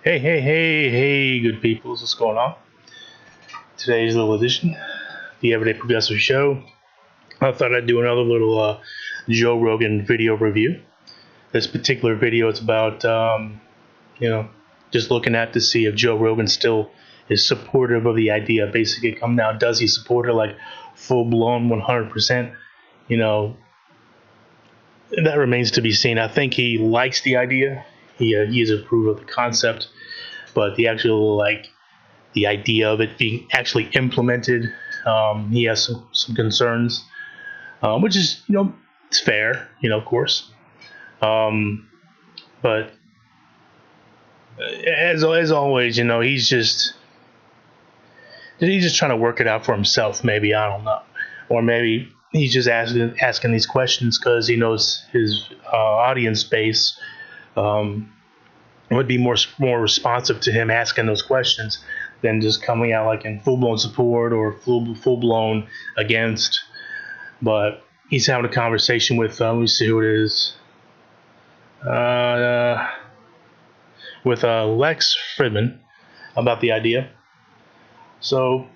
Hey, good peoples, what's going on? Today's little edition, the Everyday Progressive Show. I thought I'd do another little Joe Rogan video review. This particular video is about, you know, just looking at to see if Joe Rogan still is supportive of the idea of basic income. Now, does he support it like full blown 100%? You know, that remains to be seen. I think he likes the idea. He is approved of the concept, but the actual the idea of it being actually implemented. He has some concerns, which is, it's fair, of course. Um, but as always, he's just trying to work it out for himself. Maybe, I don't know, or maybe he's just asking these questions because he knows his audience base would be more responsive to him asking those questions than just coming out like in full blown support or full blown against. But he's having a conversation with let me see who it is, uh, with Lex Fridman about the idea. So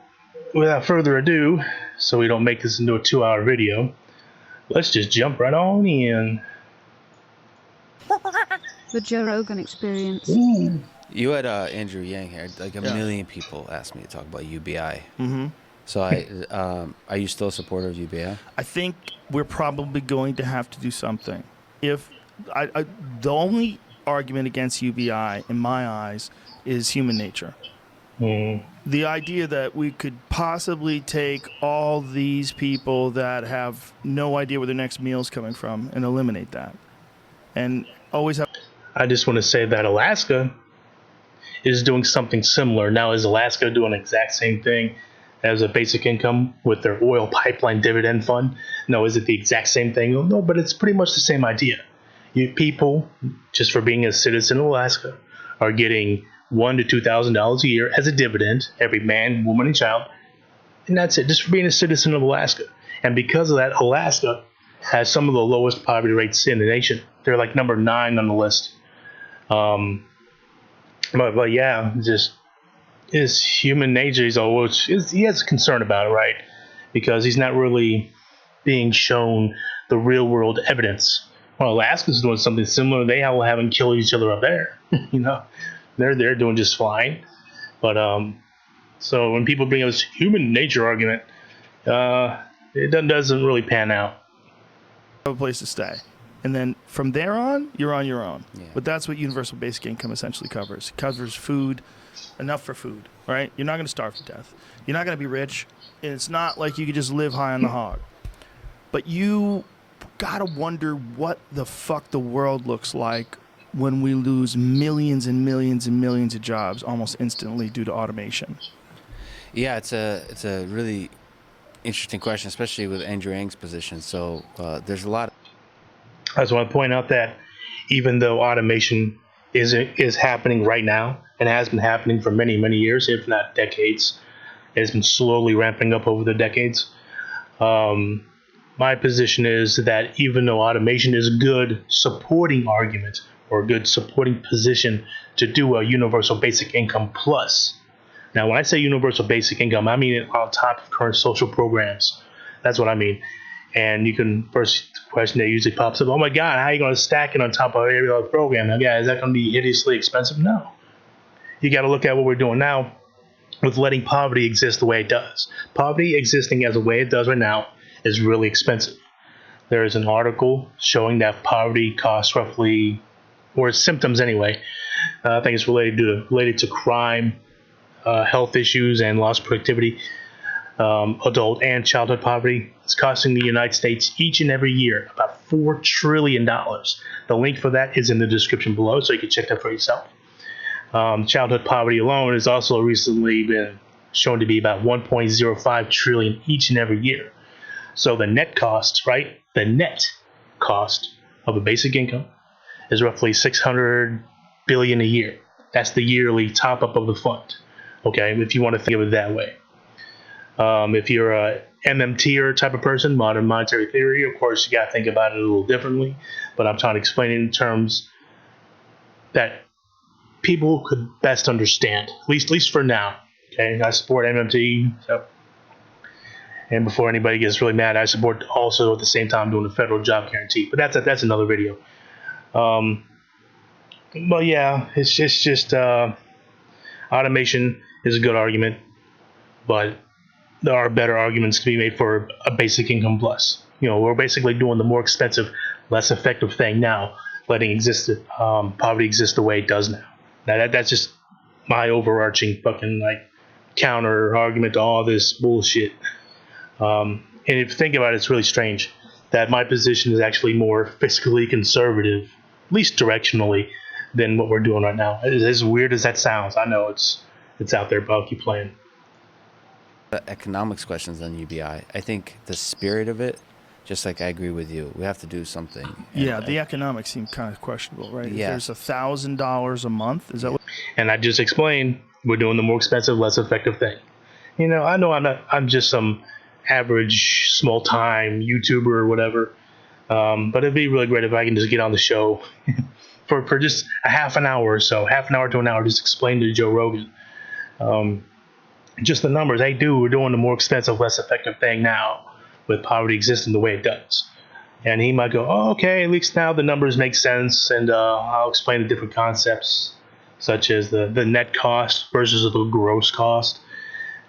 without further ado, so we don't make this into a 2-hour video, let's just jump right on in. The Joe Rogan Experience. Ooh. You had Andrew Yang here. Like a million people asked me to talk about UBI. Mm-hmm. So are you still a supporter of UBI? I think we're probably going to have to do something. If the only argument against UBI, in my eyes, is human nature. The idea that we could possibly take all these people that have no idea where their next meal is coming from and eliminate that, and always have. I just want to say that Alaska is doing something similar. Now, is Alaska doing the exact same thing as a basic income with their oil pipeline dividend fund? No. Is it the exact same thing? No, but it's pretty much the same idea. You people, just for being a citizen of Alaska, are getting $1,000 to $2,000 a year as a dividend, every man, woman, and child, and that's it, just for being a citizen of Alaska. And because of that, Alaska has some of the lowest poverty rates in the nation. They're like number 9 on the list. But yeah, just his human nature. He has concern about it, right? Because he's not really being shown the real world evidence. Well, Alaska's doing something similar. They all haven't killed each other up there. They're doing just fine. But so when people bring up this human nature argument, it doesn't really pan out. A place to stay. And then from there on, you're on your own. Yeah. But that's what universal basic income essentially covers. It covers food, enough for food, right? You're not going to starve to death. You're not going to be rich. And it's not like you could just live high on the hog. But you got to wonder what the fuck the world looks like when we lose millions and millions and millions of jobs almost instantly due to automation. Yeah, it's a really interesting question, especially with Andrew Yang's position. So there's a lot. I just want to point out that even though automation is happening right now and has been happening for many, many years, if not decades, it has been slowly ramping up over the decades. My position is that even though automation is a good supporting argument or a good supporting position to do a universal basic income plus. Now, when I say universal basic income, I mean it on top of current social programs. That's what I mean. And you can first question that usually pops up, oh my God, how are you going to stack it on top of every other program? Now, guys, is that going to be hideously expensive? No. You got to look at what we're doing now with letting poverty exist the way it does. Poverty existing as the way it does right now is really expensive. There is an article showing that poverty costs roughly, or symptoms anyway, I think it's related to crime, health issues, and lost productivity. Adult and childhood poverty. It's costing the United States each and every year about $4 trillion. The link for that is in the description below, so you can check that for yourself. Childhood poverty alone has also recently been shown to be about 1.05 trillion each and every year. So the net cost, right? The net cost of a basic income is roughly $600 billion a year. That's the yearly top up of the fund. Okay, if you want to think of it that way. If you're a MMT type of person, modern monetary theory, of course, you got to think about it a little differently. But I'm trying to explain it in terms that people could best understand, at least for now. Okay, I support MMT, so, and before anybody gets really mad, I support also at the same time doing the federal job guarantee. But that's another video. But yeah, it's just automation is a good argument, but there are better arguments to be made for a basic income plus. We're basically doing the more expensive, less effective thing now, letting poverty exist the way it does now. Now that's just my overarching fucking counter argument to all this bullshit. And if you think about it, it's really strange that my position is actually more fiscally conservative, at least directionally, than what we're doing right now. As weird as that sounds, I know it's out there, but I'll keep playing. The economics questions on UBI. I think the spirit of it, just like I agree with you, we have to do something. Yeah, the economics seem kind of questionable, right? Yeah. If there's $1,000 a month, is that what? And I just explained we're doing the more expensive, less effective thing. I know I'm just some average small time YouTuber or whatever. But it'd be really great if I can just get on the show for just a half an hour or so, half an hour to an hour, just explain to Joe Rogan. Just the numbers. Hey, dude, we're doing the more expensive, less effective thing now with poverty existing the way it does. And he might go, oh, okay, at least now the numbers make sense. And I'll explain the different concepts, such as the net cost versus the gross cost,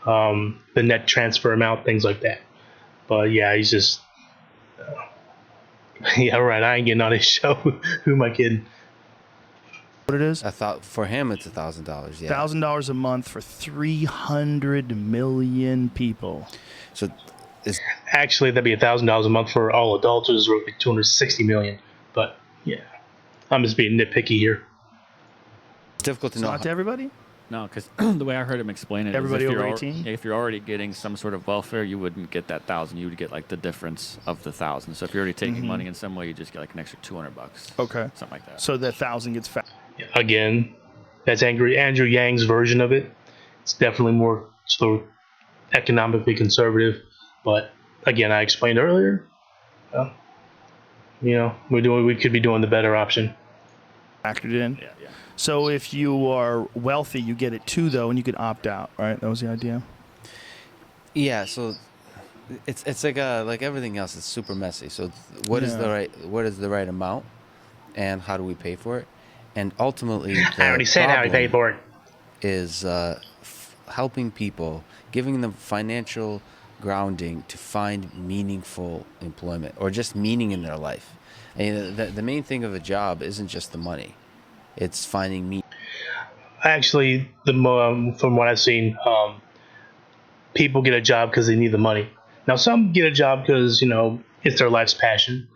the net transfer amount, things like that. But yeah, he's just, yeah, right. I ain't getting on his show. Who am I kidding? What it is? I thought for him it's $1,000. Yeah. $1,000 a month for 300 million people. So Actually, that'd be $1,000 a month for all adults, which is roughly 260 million. But yeah, I'm just being nitpicky here. it's difficult to It's know. not to everybody? No, because the way I heard him explain it, Everybody is if over you're 18? if you're already getting some sort of welfare, you wouldn't get that 1,000. You would get like the difference of the 1,000. So if you're already taking money in some way, you just get like an extra $200. Okay. Something like that. So that 1,000 gets fat. Again, that's Andrew Yang's version of it. It's definitely more sort of economically conservative. But again, I explained earlier, we could be doing the better option. Factored in. Yeah. So if you are wealthy, you get it too, though, and you could opt out, right? That was the idea. Yeah, so it's like everything else. It's super messy. So what is the right amount, and how do we pay for it? And ultimately, I already said how we pay for it. Is helping people, giving them financial grounding to find meaningful employment or just meaning in their life. And the main thing of a job isn't just the money; it's finding meaning. Actually, from what I've seen, people get a job because they need the money. Now, some get a job because it's their life's passion,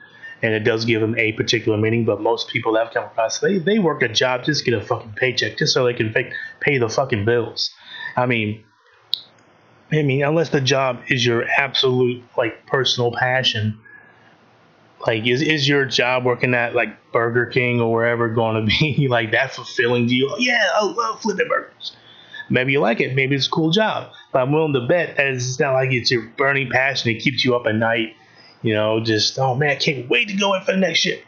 and it does give them a particular meaning. But most people that I've come across, they work a job just to get a fucking paycheck, just so they can pay the fucking bills. I mean, unless the job is your absolute personal passion, is your job working at Burger King or wherever going to be that fulfilling to you? Yeah, I love flipping burgers. Maybe you like it. Maybe it's a cool job. But I'm willing to bet that it's not like it's your burning passion. It keeps you up at night. Just, oh man, I can't wait to go in for the next shit.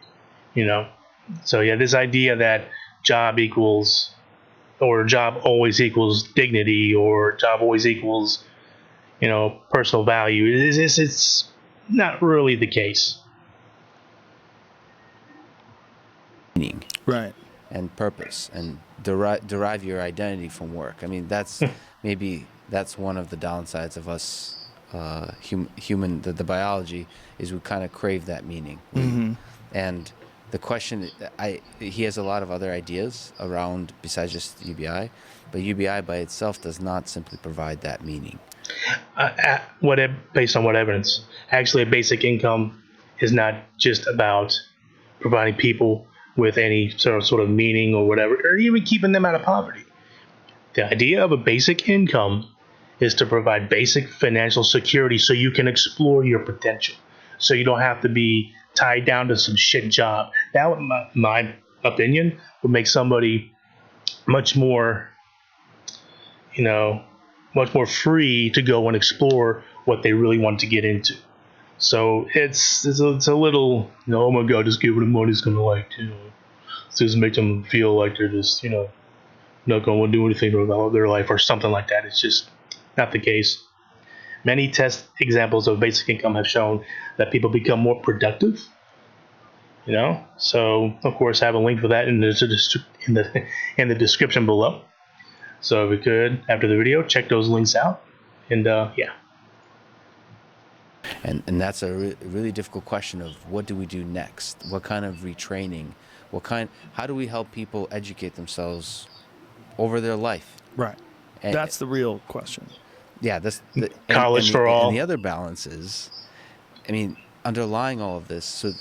So yeah, this idea that job always equals dignity, or job always equals, personal value, it's not really the case. Meaning. Right. And purpose, and derive your identity from work. I mean, that's one of the downsides of us human. The biology is we kind of crave that meaning. And the question, he has a lot of other ideas around besides just UBI, but UBI by itself does not simply provide that meaning. Based on what evidence? Actually, a basic income is not just about providing people with any sort of meaning or whatever, or even keeping them out of poverty. The idea of a basic income is to provide basic financial security so you can explore your potential, so you don't have to be tied down to some shit job. That, in my opinion, would make somebody much more free to go and explore what they really want to get into. So it's a little, oh my God, just give them money. It's gonna just make them feel like they're just, not going to do anything to develop their life or something like that. It's just not the case. Many test examples of basic income have shown that people become more productive. So of course, I have a link for that in the in the description below. So if we could, after the video, check those links out. And yeah. And that's a really difficult question of what do we do next? What kind of retraining? How do we help people educate themselves over their life? Right. And, That's the real question. yeah, College for all. And the other balance is, I mean, underlying all of this. So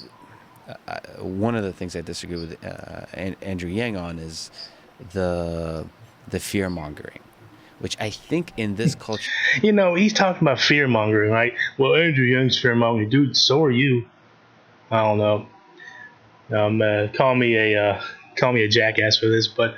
one of the things I disagree with Andrew Yang on is the fear mongering, which I think in this culture, He's talking about fear mongering, right? Well, Andrew Young's fear mongering, dude. So are you. I don't know. Call me a jackass for this, but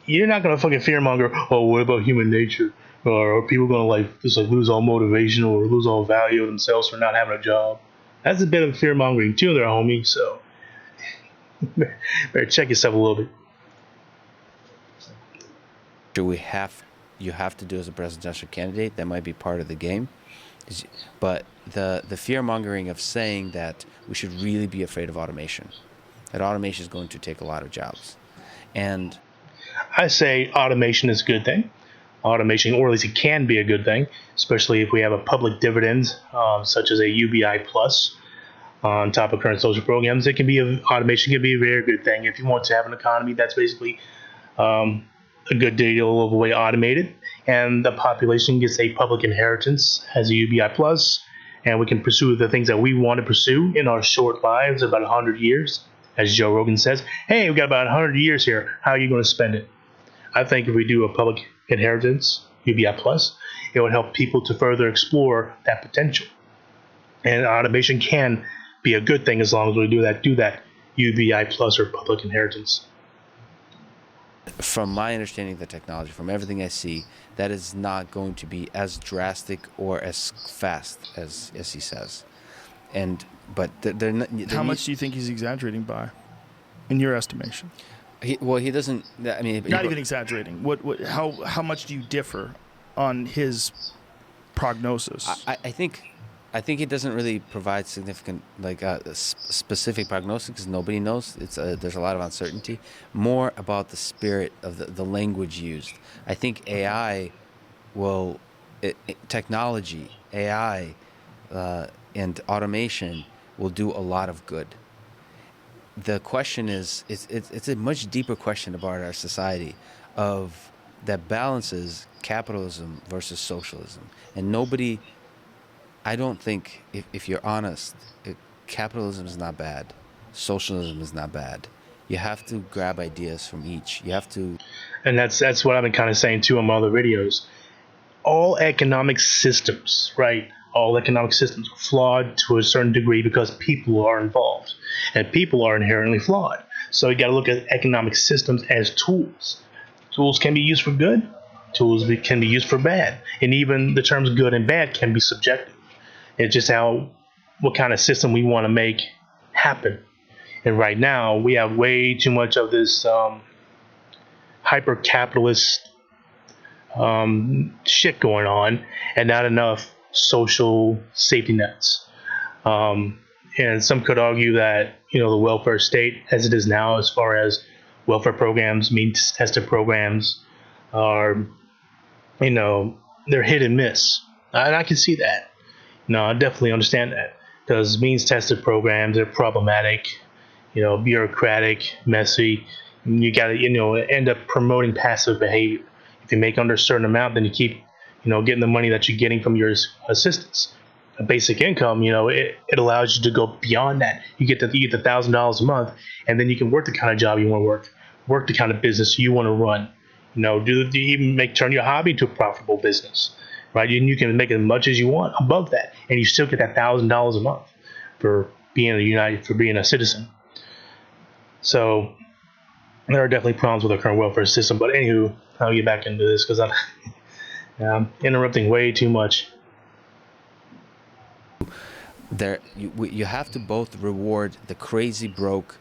you're not gonna fucking fearmonger. Oh, what about human nature? Or are people gonna just lose all motivation or lose all value of themselves for not having a job? That's a bit of fear mongering too, there, homie. So better check yourself a little bit. you have to do as a presidential candidate. That might be part of the game, but the fear mongering of saying that we should really be afraid of automation, that automation is going to take a lot of jobs, and I say automation is a good thing. Automation, or at least it can be a good thing, especially if we have a public dividend, such as a UBI plus on top of current social programs. Automation can be a very good thing if you want to have an economy that's basically a good deal of the way automated, and the population gets a public inheritance as a UBI plus, and we can pursue the things that we want to pursue in our short lives, about 100 years. As Joe Rogan says, hey, we've got about 100 years here. How are you going to spend it? I think if we do a public inheritance, UBI plus, it would help people to further explore that potential. And automation can be a good thing as long as we do that UBI plus or public inheritance. from my understanding of the technology, from everything I see, that is not going to be as drastic or as fast as he says. They're not. How much do you think he's exaggerating by, in your estimation? He doesn't. I mean, not even exaggerating. How much do you differ on his prognosis? I think it doesn't really provide significant specific prognosis because nobody knows. There's a lot of uncertainty. More about the spirit of the language used. I think AI technology, AI, and automation will do a lot of good. The question is, it's a much deeper question about our society, of that balances capitalism versus socialism, and nobody. I don't think, if you're honest, capitalism is not bad. Socialism is not bad. You have to grab ideas from each. You have to. And that's what I've been kind of saying too in my other videos. All economic systems, right? All economic systems are flawed to a certain degree because people are involved. And people are inherently flawed. So you got to look at economic systems as tools. Tools can be used for good. Tools can be used for bad. And even the terms good and bad can be subjective. It's just what kind of system we want to make happen. And right now, we have way too much of this hyper-capitalist shit going on, and not enough social safety nets. And some could argue that the welfare state, as it is now, as far as welfare programs, means-tested programs, are they're hit and miss, and I can see that. No, I definitely understand that, because means-tested programs are problematic, bureaucratic, messy. You got to, end up promoting passive behavior. If you make under a certain amount, then you keep, getting the money that you're getting from your assistance. A basic income, it allows you to go beyond that. You get the $1,000 a month, and then you can work the kind of job you want to work the kind of business you want to run. Turn your hobby into a profitable business. Right, and you can make as much as you want above that, and you still get that $1,000 a month for being a citizen. So there are definitely problems with our current welfare system. But anywho, I'll get back into this because I'm interrupting way too much. You have to both reward the crazy broke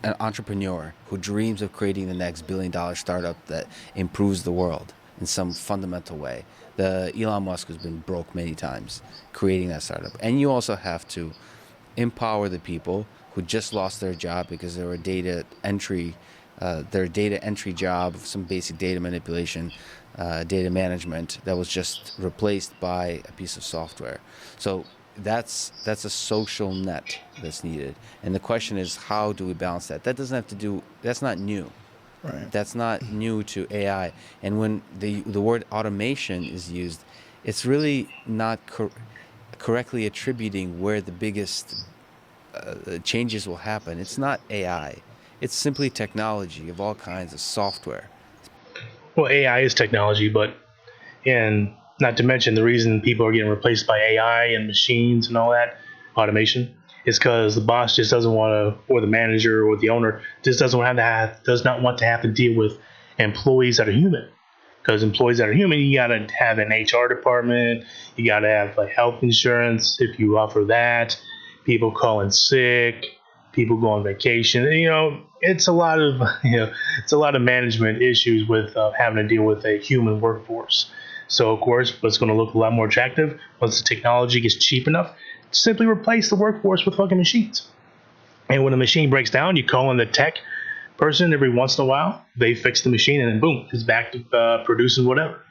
an entrepreneur who dreams of creating the next billion-dollar startup that improves the world in some fundamental way. The Elon Musk has been broke many times creating that startup. And you also have to empower the people who just lost their job because they were their data entry job of some basic data manipulation, data management that was just replaced by a piece of software. So that's a social net that's needed. And the question is, how do we balance that? That's not new. Right. That's not new to AI. And when the word automation is used, it's really not correctly attributing where the biggest changes will happen. It's not AI. It's simply technology of all kinds of software. Well, AI is technology, and not to mention the reason people are getting replaced by AI and machines and all that automation is because the boss just doesn't want to, or the manager or the owner just does not want to have to deal with employees that are human. Because employees that are human, you gotta have an HR department, you gotta have like health insurance if you offer that, people calling sick, people go on vacation. It's a lot of it's a lot of management issues with having to deal with a human workforce. So of course, what's going to look a lot more attractive once the technology gets cheap enough, simply replace the workforce with fucking machines. And when a machine breaks down, you call in the tech person every once in a while. They fix the machine, and then boom, it's back to producing whatever.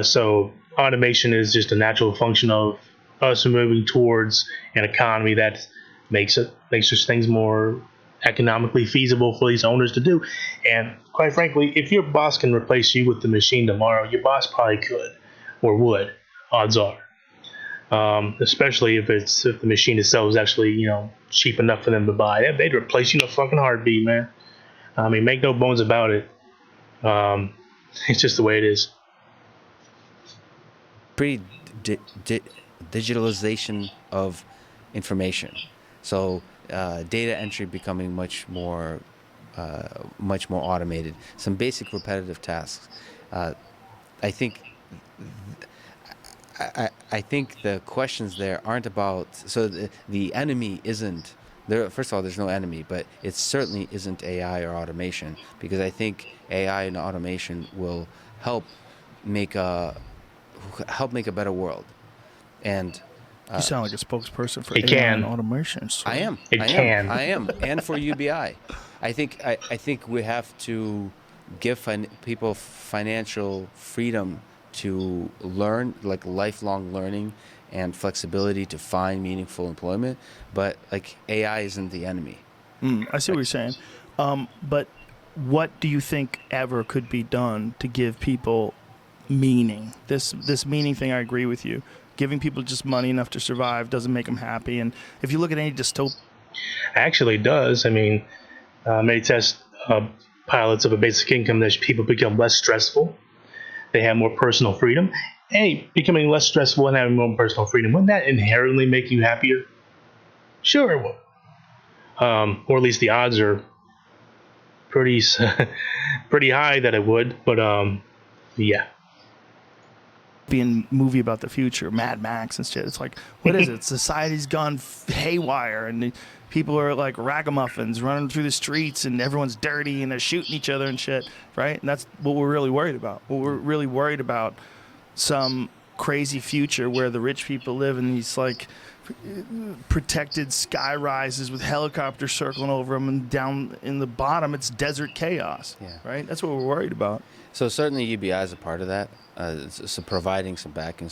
So automation is just a natural function of us moving towards an economy that makes just things more economically feasible for these owners to do. And quite frankly, if your boss can replace you with the machine tomorrow, your boss probably could or would. Odds are, especially if the machine itself is actually cheap enough for them to buy. They'd replace you in a fucking heartbeat, man. I mean, make no bones about it. It's just the way it is. Pretty digitalization of information. So data entry becoming much more automated. Some basic repetitive tasks. I think I think the questions there aren't about. So the enemy isn't there. First of all, there's no enemy, but it certainly isn't AI or automation, because I think AI and automation will help make a better world. And You sound like a spokesperson for It AI can. and automation. I am. It can. I am. And for UBI. I think we have to give people financial freedom to learn, like lifelong learning and flexibility to find meaningful employment. But like AI isn't the enemy. I see what you're saying. But what do you think ever could be done to give people meaning? This meaning thing, I agree with you. Giving people just money enough to survive doesn't make them happy. And if you look at any dystopia, Actually does. I mean, many test pilots of a basic income that people become less stressful. They have more personal freedom. Hey, becoming less stressful and having more personal freedom, wouldn't that inherently make you happier? Sure it would. Or at least the odds are pretty pretty high that it would. But yeah. being movie about the future, Mad Max and shit. It's like, what is it? Society's gone haywire, and people are like ragamuffins running through the streets, and everyone's dirty, and they're shooting each other and shit, right? And that's what we're really worried about. What we're really worried about, some crazy future where the rich people live in these like protected sky rises with helicopters circling over them, and down in the bottom it's desert chaos. Yeah. Right. That's what we're worried about. So certainly UBI is a part of that. So providing some backing,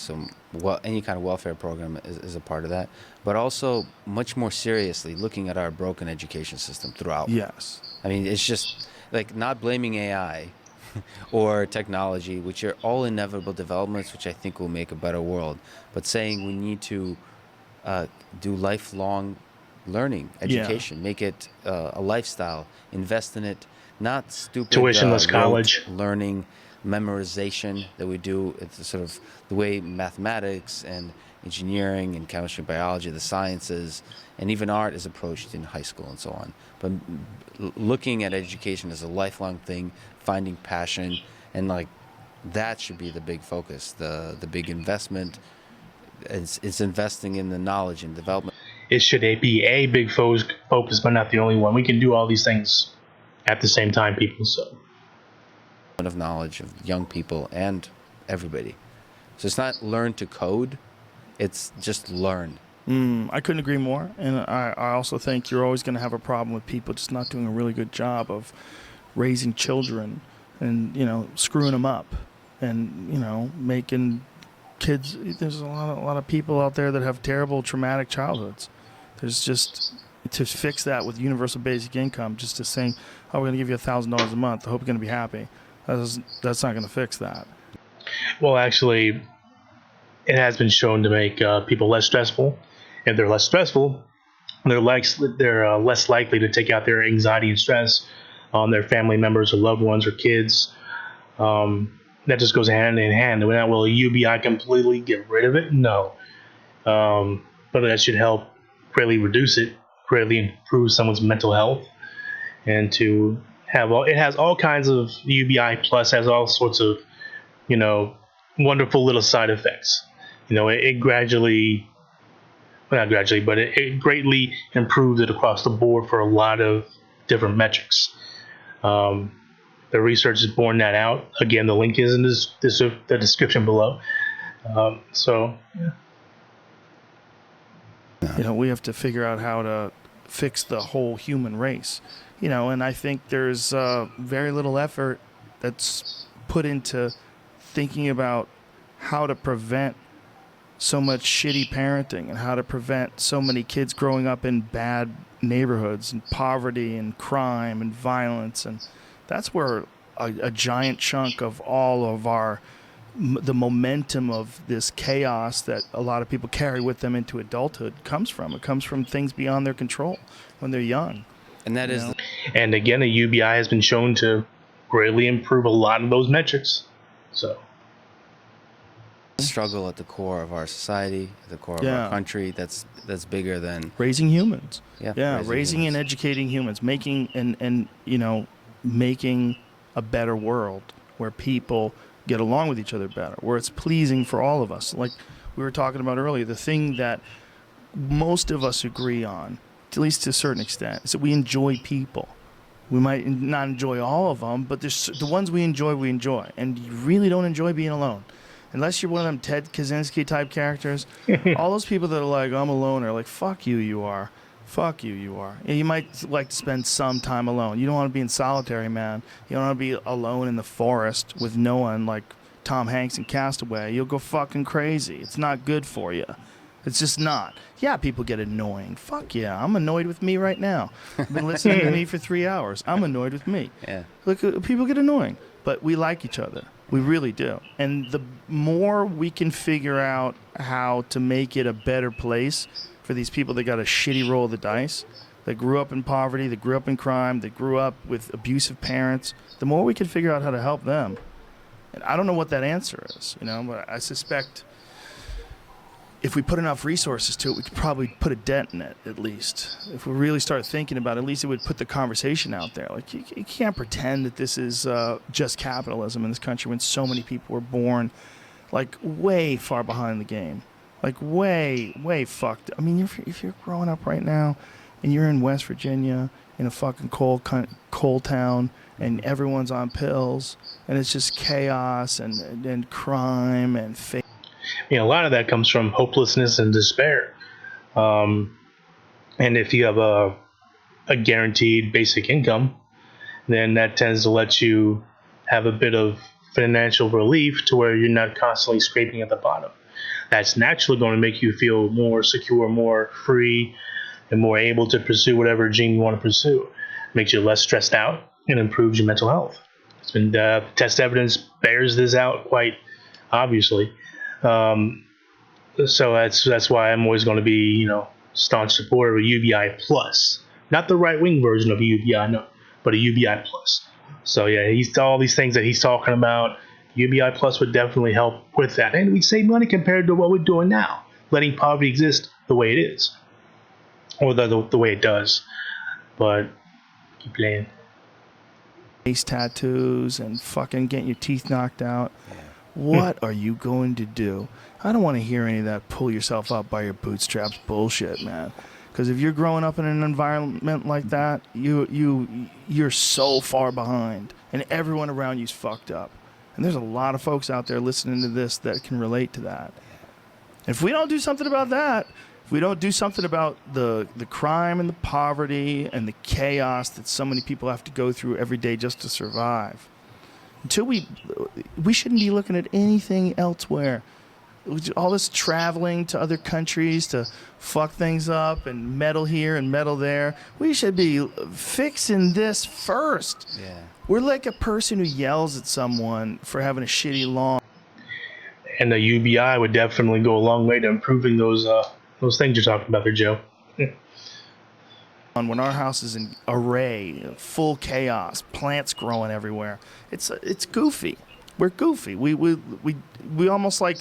any kind of welfare program is a part of that. But also, much more seriously, looking at our broken education system throughout. Yes. I mean, it's just like not blaming AI or technology, which are all inevitable developments, which I think will make a better world. But saying we need to do lifelong learning, education, make it a lifestyle, invest in it, not stupid Tuitionless rote college. learning, memorization that we do. It's sort of the way mathematics and engineering and chemistry and biology, the sciences, and even art is approached in high school and so on. But looking at education as a lifelong thing, finding passion, and like that should be the big focus, the big investment. It's investing in the knowledge and development. it should be a big focus, but not the only one. We can do all these things at the same time, people. So Of knowledge of young people and everybody. So it's not learn to code, it's just learn. I couldn't agree more. And I also think you're always going to have a problem with people just not doing a really good job of raising children and, screwing them up and, making kids. There's a lot of people out there that have terrible traumatic childhoods. There's just, to fix that with universal basic income, just to saying, oh, we're going to give you $1,000 a month, I hope you're going to be happy. That's not going to fix that. well, actually, it has been shown to make people less stressful. If they're less stressful, they're less likely to take out their anxiety and stress on their family members or loved ones or kids. That just goes hand in hand. Now, will a UBI completely get rid of it? No. But that should help greatly reduce it, greatly improve someone's mental health, and to have it has all kinds of UBI plus has all sorts of, wonderful little side effects. It gradually, well, not gradually, but it greatly improves it across the board for a lot of different metrics. The research has borne that out. Again, the link is in the description below. We have to figure out how to fix the whole human race. And I think there's very little effort that's put into thinking about how to prevent so much shitty parenting and how to prevent so many kids growing up in bad neighborhoods and poverty and crime and violence. And that's where a giant chunk of all of the momentum of this chaos that a lot of people carry with them into adulthood comes from. It comes from things beyond their control when they're young. And that is and again, a UBI has been shown to greatly improve a lot of those metrics. So the struggle at the core of our society, at the core of our country, that's bigger than raising humans. Raising and educating humans, making making a better world where people get along with each other better, where it's pleasing for all of us. Like we were talking about earlier, the thing that most of us agree on, at least to a certain extent, is that we enjoy people. We might not enjoy all of them, but there's the ones we enjoy. And you really don't enjoy being alone. Unless you're one of them Ted Kaczynski type characters. All those people that are like, I'm alone, are like, fuck you, you are. Fuck you, you are. You might like to spend some time alone. You don't want to be in solitary, man. You don't want to be alone in the forest with no one like Tom Hanks in Castaway. You'll go fucking crazy. It's not good for you. It's just not. Yeah, people get annoying. Fuck yeah, I'm annoyed with me right now. I've been listening to me for 3 hours. I'm annoyed with me. Yeah. Look, people get annoying, but we like each other. We really do. And the more we can figure out how to make it a better place for these people that got a shitty roll of the dice, that grew up in poverty, that grew up in crime, that grew up with abusive parents, the more we can figure out how to help them. And I don't know what that answer is, but I suspect if we put enough resources to it, we could probably put a dent in it, at least. If we really start thinking about it, at least it would put the conversation out there. Like, you can't pretend that this is just capitalism in this country when so many people were born, like, way far behind the game. Like, way, way fucked. I mean, if you're growing up right now and you're in West Virginia in a fucking coal town and everyone's on pills and it's just chaos and crime and fake. A lot of that comes from hopelessness and despair. And if you have a guaranteed basic income, then that tends to let you have a bit of financial relief to where you're not constantly scraping at the bottom. That's naturally going to make you feel more secure, more free, and more able to pursue whatever dream you want to pursue. Makes you less stressed out and improves your mental health. It's been test evidence bears this out quite obviously. So that's why I'm always going to be, staunch supporter of a UBI plus, not the right wing version of a UBI, no, but a UBI plus. So yeah, all these things that he's talking about. UBI plus would definitely help with that, and we'd save money compared to what we're doing now, letting poverty exist the way it is, or the way it does. But keep playing. Face tattoos and fucking getting your teeth knocked out. What are you going to do? I don't want to hear any of that pull yourself up by your bootstraps bullshit, man. Because if you're growing up in an environment like that, you're so far behind, and everyone around you's fucked up. And there's a lot of folks out there listening to this that can relate to that. If we don't do something about that, if we don't do something about the crime and the poverty and the chaos that so many people have to go through every day just to survive, until we shouldn't be looking at anything elsewhere. All this traveling to other countries to fuck things up and meddle here and meddle there. We should be fixing this first. Yeah. We're like a person who yells at someone for having a shitty lawn. And the UBI would definitely go a long way to improving those things you're talking about there, Joe. When our house is in array, full chaos, plants growing everywhere, it's goofy. We're goofy. We almost like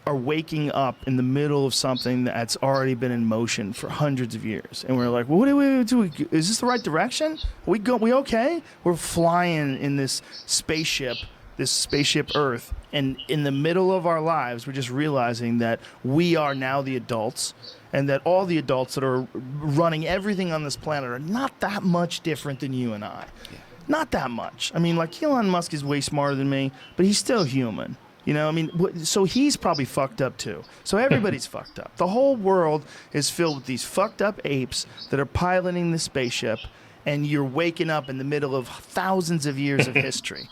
are waking up in the middle of something that's already been in motion for hundreds of years, and we're like, well, what do we do? Is this the right direction? We okay? We're flying in this spaceship Earth, and in the middle of our lives, we're just realizing that we are now the adults, and that all the adults that are running everything on this planet are not that much different than you and I. Yeah. Not that much. I mean, like, Elon Musk is way smarter than me, but he's still human. You know, I mean, so he's probably fucked up too. So everybody's fucked up. The whole world is filled with these fucked up apes that are piloting the spaceship, and you're waking up in the middle of thousands of years of history.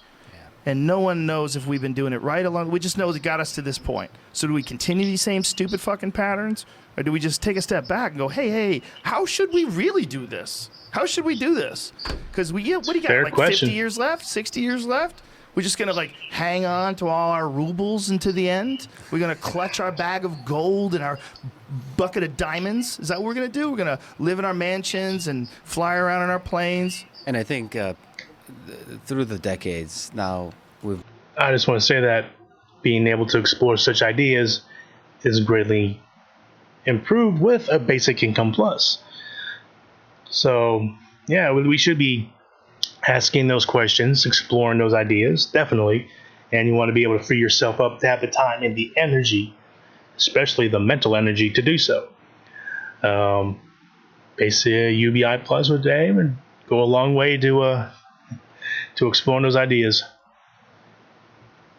And no one knows if we've been doing it right along. We just know it got us to this point. So do we continue these same stupid fucking patterns? Or do we just take a step back and go, hey, how should we really do this? How should we do this? Because what do you got, Fair like question. 50 years left, 60 years left? We're just going to, like, hang on to all our rubles until the end? We're going to clutch our bag of gold and our bucket of diamonds? Is that what we're going to do? We're going to live in our mansions and fly around in our planes? And I think through the decades now, I just want to say that being able to explore such ideas is greatly improved with a basic income plus. So, yeah, we should be asking those questions, exploring those ideas, definitely. And you want to be able to free yourself up to have the time and the energy, especially the mental energy, to do so. Basically, a UBI plus would go a long way to exploring those ideas.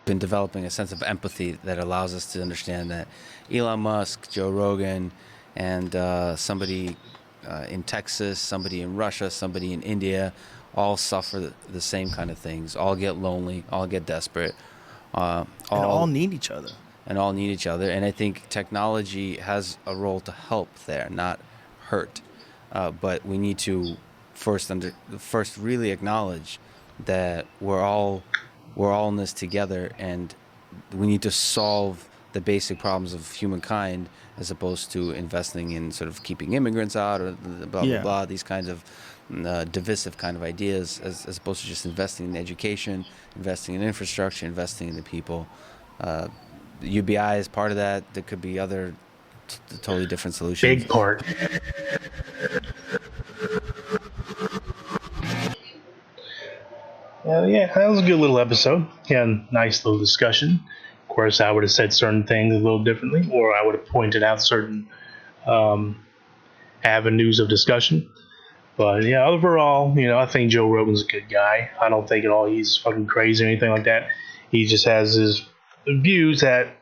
been developing a sense of empathy that allows us to understand that Elon Musk, Joe Rogan, and somebody in Texas, somebody in Russia, somebody in India, all suffer the same kind of things. All get lonely, all get desperate. And all need each other. And I think technology has a role to help there, not hurt. But we need to first really acknowledge that we're all in this together, and we need to solve the basic problems of humankind as opposed to investing in sort of keeping immigrants out or blah blah, these kinds of divisive kind of ideas, as opposed to just investing in education, investing in infrastructure, investing in the people. UBI is part of that. There could be other totally different solutions. Big part. Yeah, that was a good little episode. Yeah, nice little discussion. Of course, I would have said certain things a little differently, or I would have pointed out certain avenues of discussion. But yeah, overall, I think Joe Rogan's a good guy. I don't think at all he's fucking crazy or anything like that. He just has his views that,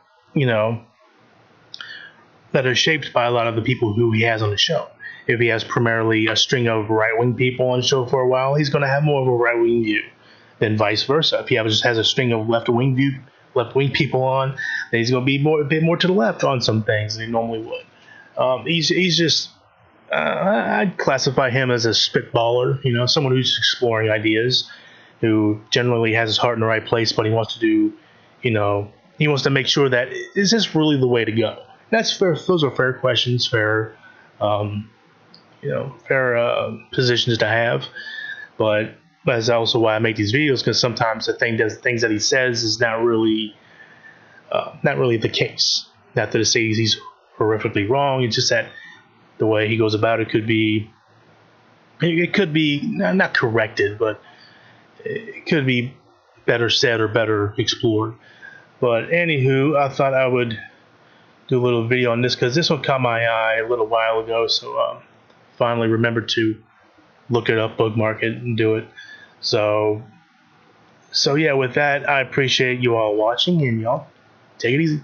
that are shaped by a lot of the people who he has on the show. If he has primarily a string of right-wing people on the show for a while, he's going to have more of a right-wing view than vice versa. If he just has a string of left-wing people on, then he's going to be a bit more to the left on some things than he normally would. He's just, I'd classify him as a spitballer, someone who's exploring ideas, who generally has his heart in the right place, but he wants to do, he wants to make sure that, is this really the way to go? That's fair. Those are fair questions, fair positions to have. But that's also why I make these videos, because sometimes the things that he says is not really the case. Not that it says he's horrifically wrong. It's just that the way he goes about it could be not corrected, but it could be better said or better explored. But anywho, I thought I would do a little video on this because this one caught my eye a little while ago. So finally remembered to look it up, bookmark it, and do it. So yeah, with that, I appreciate you all watching, and y'all take it easy.